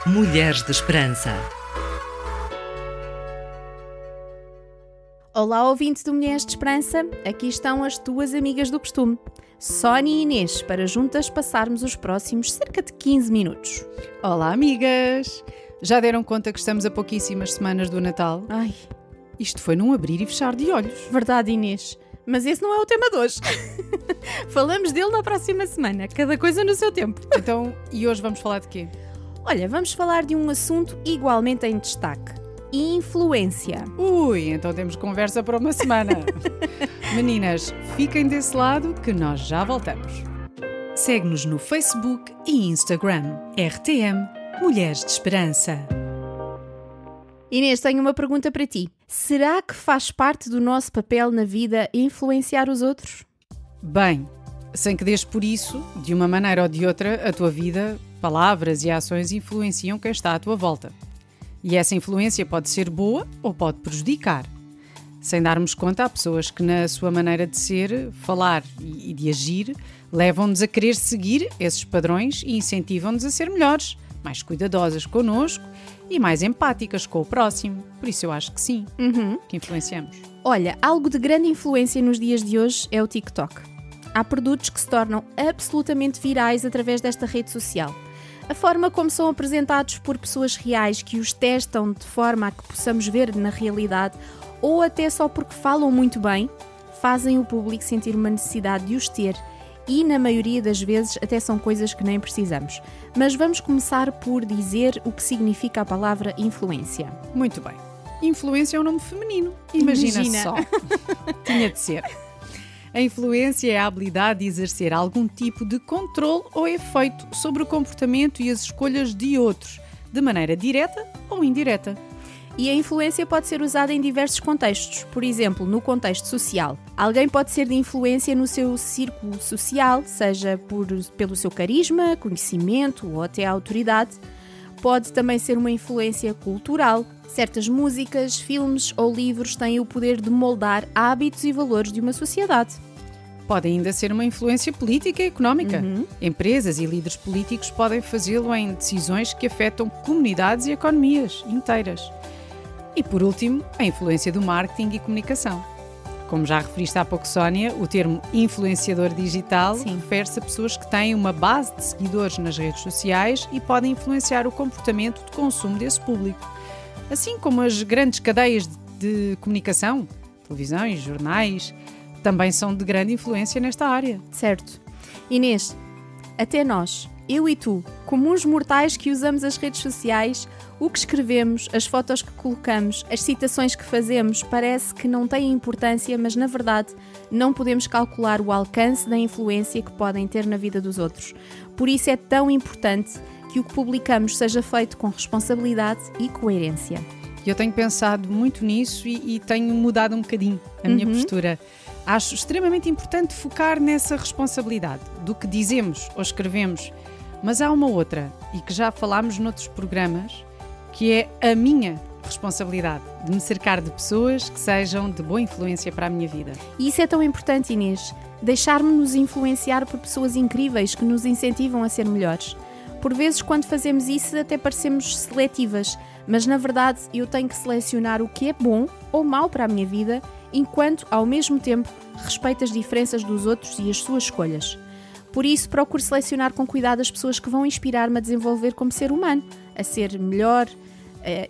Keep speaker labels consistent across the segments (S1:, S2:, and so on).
S1: Mulheres de Esperança.
S2: Olá, ouvinte do Mulheres de Esperança, aqui estão as tuas amigas do costume, Sónia e Inês, para juntas passarmos os próximos cerca de 15 minutos.
S3: Olá, amigas! Já deram conta que estamos a pouquíssimas semanas do Natal?
S2: Ai,
S3: Isto foi num abrir e fechar de olhos.
S2: verdade, Inês, mas esse não é o tema de hoje. Falamos dele na próxima semana, cada coisa no seu tempo.
S3: Então, e hoje vamos falar de quê?
S2: Olha, vamos falar de um assunto igualmente em destaque: influência.
S3: Ui, então temos conversa para uma semana. Meninas, fiquem desse lado que nós já voltamos.
S1: Segue-nos no Facebook e Instagram. RTM Mulheres de Esperança.
S2: Inês, tenho uma pergunta para ti. Será que faz parte do nosso papel na vida influenciar os outros?
S3: Bem, sem que dês por isso, de uma maneira ou de outra, a tua vida, palavras e ações influenciam quem está à tua volta. E essa influência pode ser boa ou pode prejudicar. Sem darmos conta, há pessoas que na sua maneira de ser, falar e de agir, levam-nos a querer seguir esses padrões e incentivam-nos a ser melhores, mais cuidadosas connosco e mais empáticas com o próximo. Por isso eu acho que sim, que influenciamos.
S2: Olha, algo de grande influência nos dias de hoje é o TikTok. Há produtos que se tornam absolutamente virais através desta rede social. A forma como são apresentados por pessoas reais que os testam de forma a que possamos ver na realidade, ou até só porque falam muito bem, fazem o público sentir uma necessidade de os ter e, na maioria das vezes, até são coisas que nem precisamos. Mas vamos começar por dizer o que significa a palavra influência.
S3: Muito bem. Influência é um nome feminino. Imagina só. Tinha de ser. A influência é a habilidade de exercer algum tipo de controle ou efeito sobre o comportamento e as escolhas de outros, de maneira direta ou indireta.
S2: E a influência pode ser usada em diversos contextos. Por exemplo, no contexto social. Alguém pode ser de influência no seu círculo social, seja pelo seu carisma, conhecimento ou até autoridade. Pode também ser uma influência cultural. Certas músicas, filmes ou livros têm o poder de moldar hábitos e valores de uma sociedade.
S3: Pode ainda ser uma influência política e económica. Empresas e líderes políticos podem fazê-lo em decisões que afetam comunidades e economias inteiras. E por último, a influência do marketing e comunicação. Como já referiste há pouco, Sónia, o termo influenciador digital refere-se a pessoas que têm uma base de seguidores nas redes sociais e podem influenciar o comportamento de consumo desse público. Assim como as grandes cadeias de comunicação, televisão e jornais, também são de grande influência nesta área.
S2: Certo. Inês, até nós, eu e tu, comuns mortais que usamos as redes sociais, o que escrevemos, as fotos que colocamos, as citações que fazemos, parece que não têm importância, mas na verdade não podemos calcular o alcance da influência que podem ter na vida dos outros. Por isso é tão importante que o que publicamos seja feito com responsabilidade e coerência.
S3: Eu tenho pensado muito nisso e tenho mudado um bocadinho a minha postura. Acho extremamente importante focar nessa responsabilidade do que dizemos ou escrevemos. Mas há uma outra, e que já falámos noutros programas, que é a minha responsabilidade de me cercar de pessoas que sejam de boa influência para a minha vida.
S2: E isso é tão importante, Inês, deixarmos-nos influenciar por pessoas incríveis que nos incentivam a ser melhores. Por vezes, quando fazemos isso, até parecemos seletivas, mas na verdade eu tenho que selecionar o que é bom ou mau para a minha vida, enquanto, ao mesmo tempo, respeito as diferenças dos outros e as suas escolhas. Por isso, procuro selecionar com cuidado as pessoas que vão inspirar-me a desenvolver como ser humano, a ser melhor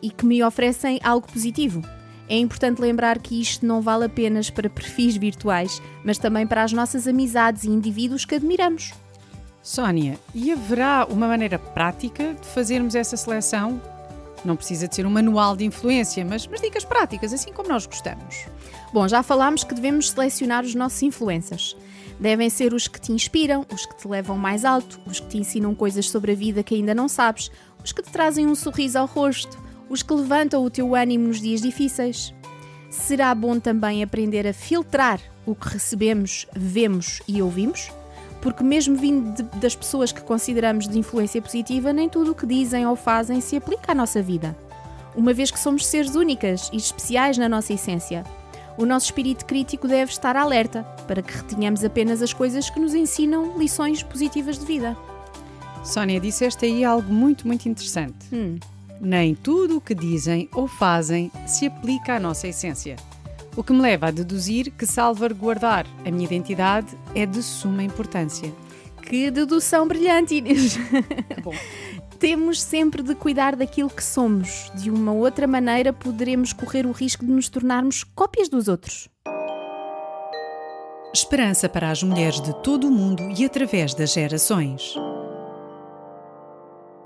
S2: e que me oferecem algo positivo. É importante lembrar que isto não vale apenas para perfis virtuais, mas também para as nossas amizades e indivíduos que admiramos.
S3: Sónia, e haverá uma maneira prática de fazermos essa seleção? Não precisa de ser um manual de influência, mas dicas práticas, assim como nós gostamos.
S2: Bom, já falámos que devemos selecionar os nossos influencers. Devem ser os que te inspiram, os que te levam mais alto, os que te ensinam coisas sobre a vida que ainda não sabes, os que te trazem um sorriso ao rosto, os que levantam o teu ânimo nos dias difíceis. Será bom também aprender a filtrar o que recebemos, vemos e ouvimos? Porque mesmo vindo das pessoas que consideramos de influência positiva, nem tudo o que dizem ou fazem se aplica à nossa vida. Uma vez que somos seres únicas e especiais na nossa essência, o nosso espírito crítico deve estar alerta para que retenhamos apenas as coisas que nos ensinam lições positivas de vida.
S3: Sónia, disseste aí algo muito interessante. Nem tudo o que dizem ou fazem se aplica à nossa essência. O que me leva a deduzir que salvaguardar a minha identidade é de suma importância.
S2: Que dedução brilhante, Inês!
S3: Bom.
S2: Temos sempre de cuidar daquilo que somos. De uma outra maneira, poderemos correr o risco de nos tornarmos cópias dos outros.
S1: Esperança para as mulheres de todo o mundo e através das gerações.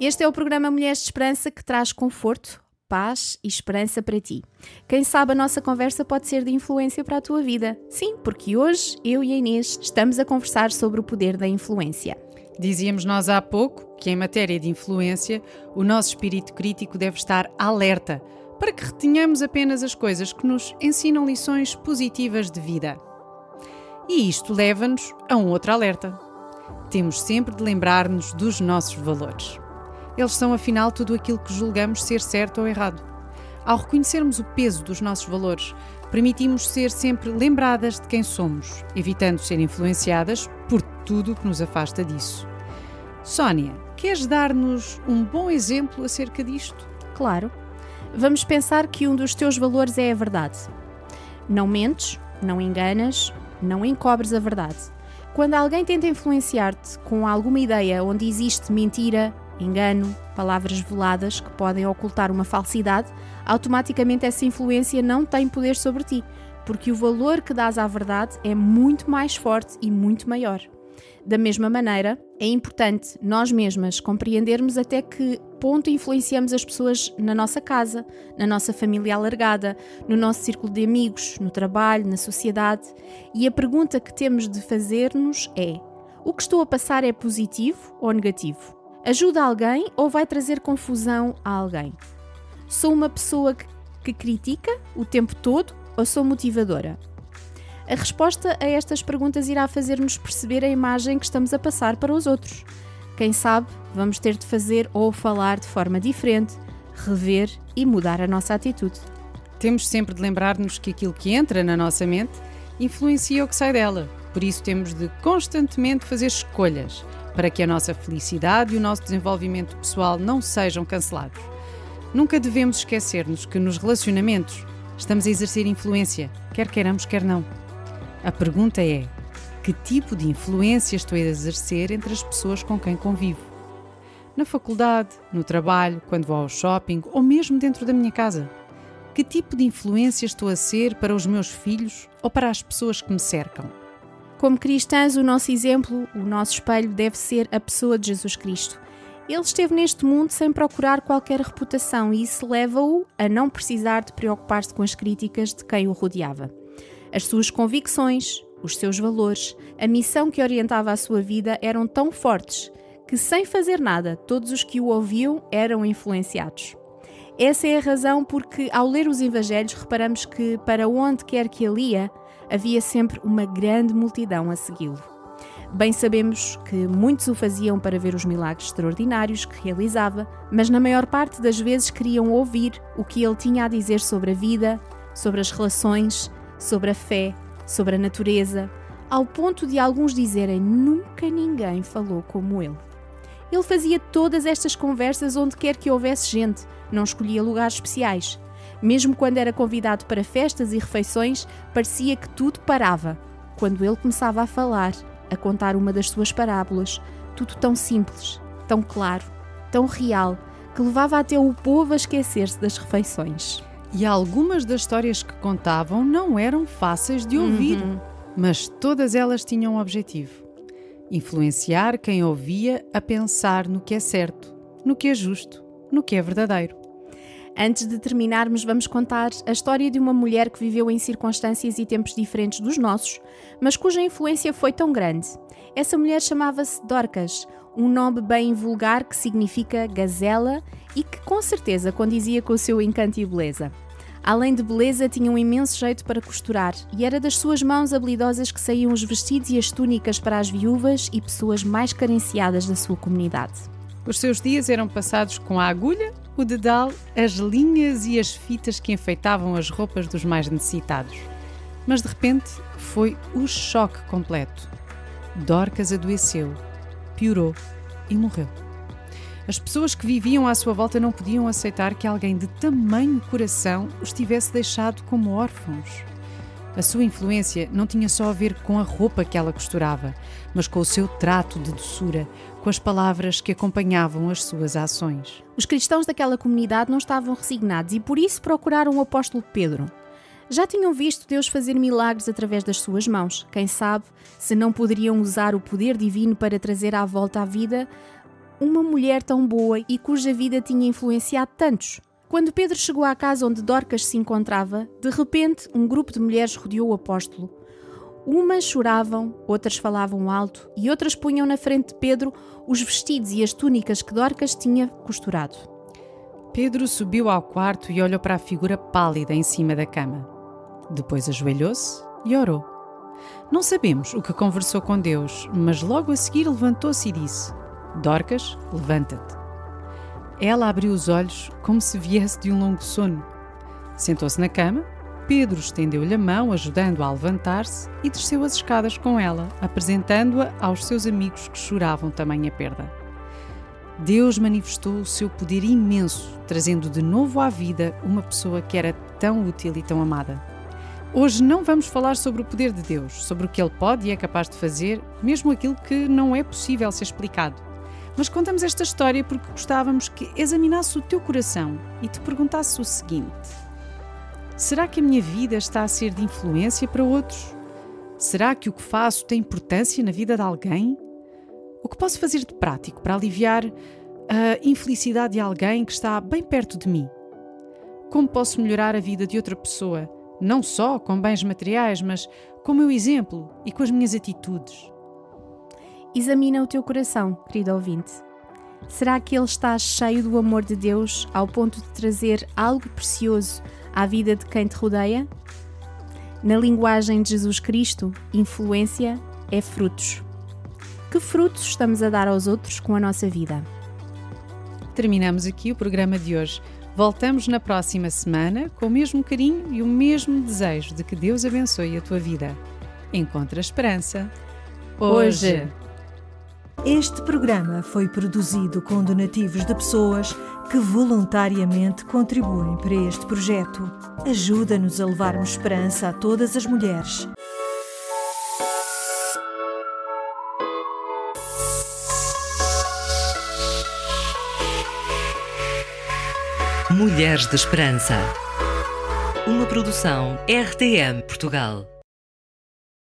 S2: Este é o programa Mulheres de Esperança que traz conforto, paz e esperança para ti. Quem sabe a nossa conversa pode ser de influência para a tua vida. Sim, porque hoje eu e a Inês estamos a conversar sobre o poder da influência.
S3: Dizíamos nós há pouco que em matéria de influência o nosso espírito crítico deve estar alerta para que retenhamos apenas as coisas que nos ensinam lições positivas de vida. E isto leva-nos a um outro alerta. Temos sempre de lembrar-nos dos nossos valores. Eles são, afinal, tudo aquilo que julgamos ser certo ou errado. Ao reconhecermos o peso dos nossos valores, permitimos ser sempre lembradas de quem somos, evitando ser influenciadas por tudo o que nos afasta disso. Sónia, queres dar-nos um bom exemplo acerca disto?
S2: Claro. Vamos pensar que um dos teus valores é a verdade. Não mentes, não enganas, não encobres a verdade. Quando alguém tenta influenciar-te com alguma ideia onde existe mentira, engano, palavras veladas que podem ocultar uma falsidade, automaticamente essa influência não tem poder sobre ti, porque o valor que dás à verdade é muito mais forte e muito maior. Da mesma maneira, é importante nós mesmas compreendermos até que ponto influenciamos as pessoas na nossa casa, na nossa família alargada, no nosso círculo de amigos, no trabalho, na sociedade. E a pergunta que temos de fazer-nos é: o que estou a passar é positivo ou negativo? Ajuda alguém ou vai trazer confusão a alguém? Sou uma pessoa que critica o tempo todo ou sou motivadora? A resposta a estas perguntas irá fazer-nos perceber a imagem que estamos a passar para os outros. Quem sabe, vamos ter de fazer ou falar de forma diferente, rever e mudar a nossa atitude.
S3: Temos sempre de lembrar-nos que aquilo que entra na nossa mente influencia o que sai dela. Por isso temos de constantemente fazer escolhas para que a nossa felicidade e o nosso desenvolvimento pessoal não sejam cancelados. Nunca devemos esquecer-nos que nos relacionamentos estamos a exercer influência, quer queiramos, quer não. A pergunta é: que tipo de influência estou a exercer entre as pessoas com quem convivo? Na faculdade, no trabalho, quando vou ao shopping ou mesmo dentro da minha casa? Que tipo de influência estou a ser para os meus filhos ou para as pessoas que me cercam?
S2: Como cristãs, o nosso exemplo, o nosso espelho deve ser a pessoa de Jesus Cristo. Ele esteve neste mundo sem procurar qualquer reputação e isso leva-o a não precisar de preocupar-se com as críticas de quem o rodeava. As suas convicções, os seus valores, a missão que orientava a sua vida eram tão fortes que, sem fazer nada, todos os que o ouviam eram influenciados. Essa é a razão porque, ao ler os Evangelhos, reparamos que, para onde quer que ele ia, havia sempre uma grande multidão a segui-lo. Bem sabemos que muitos o faziam para ver os milagres extraordinários que realizava, mas na maior parte das vezes queriam ouvir o que ele tinha a dizer sobre a vida, sobre as relações, sobre a fé, sobre a natureza, ao ponto de alguns dizerem: nunca ninguém falou como ele. Ele fazia todas estas conversas onde quer que houvesse gente, não escolhia lugares especiais. Mesmo quando era convidado para festas e refeições, parecia que tudo parava. Quando ele começava a falar, a contar uma das suas parábolas, tudo tão simples, tão claro, tão real, que levava até o povo a esquecer-se das refeições.
S3: E algumas das histórias que contavam não eram fáceis de ouvir, mas todas elas tinham um objetivo: influenciar quem ouvia a pensar no que é certo, no que é justo, no que é verdadeiro.
S2: Antes de terminarmos, vamos contar a história de uma mulher que viveu em circunstâncias e tempos diferentes dos nossos, mas cuja influência foi tão grande. Essa mulher chamava-se Dorcas, um nome bem vulgar que significa gazela e que com certeza condizia com o seu encanto e beleza. Além de beleza, tinha um imenso jeito para costurar e era das suas mãos habilidosas que saíam os vestidos e as túnicas para as viúvas e pessoas mais carenciadas da sua comunidade.
S3: Os seus dias eram passados com a agulha, o dedal, as linhas e as fitas que enfeitavam as roupas dos mais necessitados. Mas de repente foi o choque completo. Dorcas adoeceu, piorou e morreu. As pessoas que viviam à sua volta não podiam aceitar que alguém de tamanho coração os tivesse deixado como órfãos. A sua influência não tinha só a ver com a roupa que ela costurava, mas com o seu trato de doçura, com as palavras que acompanhavam as suas ações.
S2: Os cristãos daquela comunidade não estavam resignados e por isso procuraram o apóstolo Pedro. Já tinham visto Deus fazer milagres através das suas mãos. Quem sabe se não poderiam usar o poder divino para trazer à volta à vida uma mulher tão boa e cuja vida tinha influenciado tantos. Quando Pedro chegou à casa onde Dorcas se encontrava, de repente um grupo de mulheres rodeou o apóstolo. Umas choravam, outras falavam alto e outras punham na frente de Pedro os vestidos e as túnicas que Dorcas tinha costurado.
S3: Pedro subiu ao quarto e olhou para a figura pálida em cima da cama. Depois ajoelhou-se e orou. Não sabemos o que conversou com Deus, mas logo a seguir levantou-se e disse: Dorcas, levanta-te. Ela abriu os olhos como se viesse de um longo sono. Sentou-se na cama, Pedro estendeu-lhe a mão, ajudando-a a levantar-se e desceu as escadas com ela, apresentando-a aos seus amigos que choravam tamanha perda. Deus manifestou o seu poder imenso, trazendo de novo à vida uma pessoa que era tão útil e tão amada. Hoje não vamos falar sobre o poder de Deus, sobre o que Ele pode e é capaz de fazer, mesmo aquilo que não é possível ser explicado. Mas contamos esta história porque gostávamos que examinasse o teu coração e te perguntasse o seguinte: será que a minha vida está a ser de influência para outros? Será que o que faço tem importância na vida de alguém? O que posso fazer de prático para aliviar a infelicidade de alguém que está bem perto de mim? Como posso melhorar a vida de outra pessoa, não só com bens materiais, mas com o meu exemplo e com as minhas atitudes?
S2: Examina o teu coração, querido ouvinte. Será que ele está cheio do amor de Deus ao ponto de trazer algo precioso à vida de quem te rodeia? Na linguagem de Jesus Cristo, influência é frutos. Que frutos estamos a dar aos outros com a nossa vida?
S3: Terminamos aqui o programa de hoje. Voltamos na próxima semana com o mesmo carinho e o mesmo desejo de que Deus abençoe a tua vida. Encontra esperança hoje.
S4: Este programa foi produzido com donativos de pessoas que voluntariamente contribuem para este projeto. Ajuda-nos a levarmos esperança a todas as mulheres.
S5: Mulheres de Esperança. Uma produção RTM Portugal.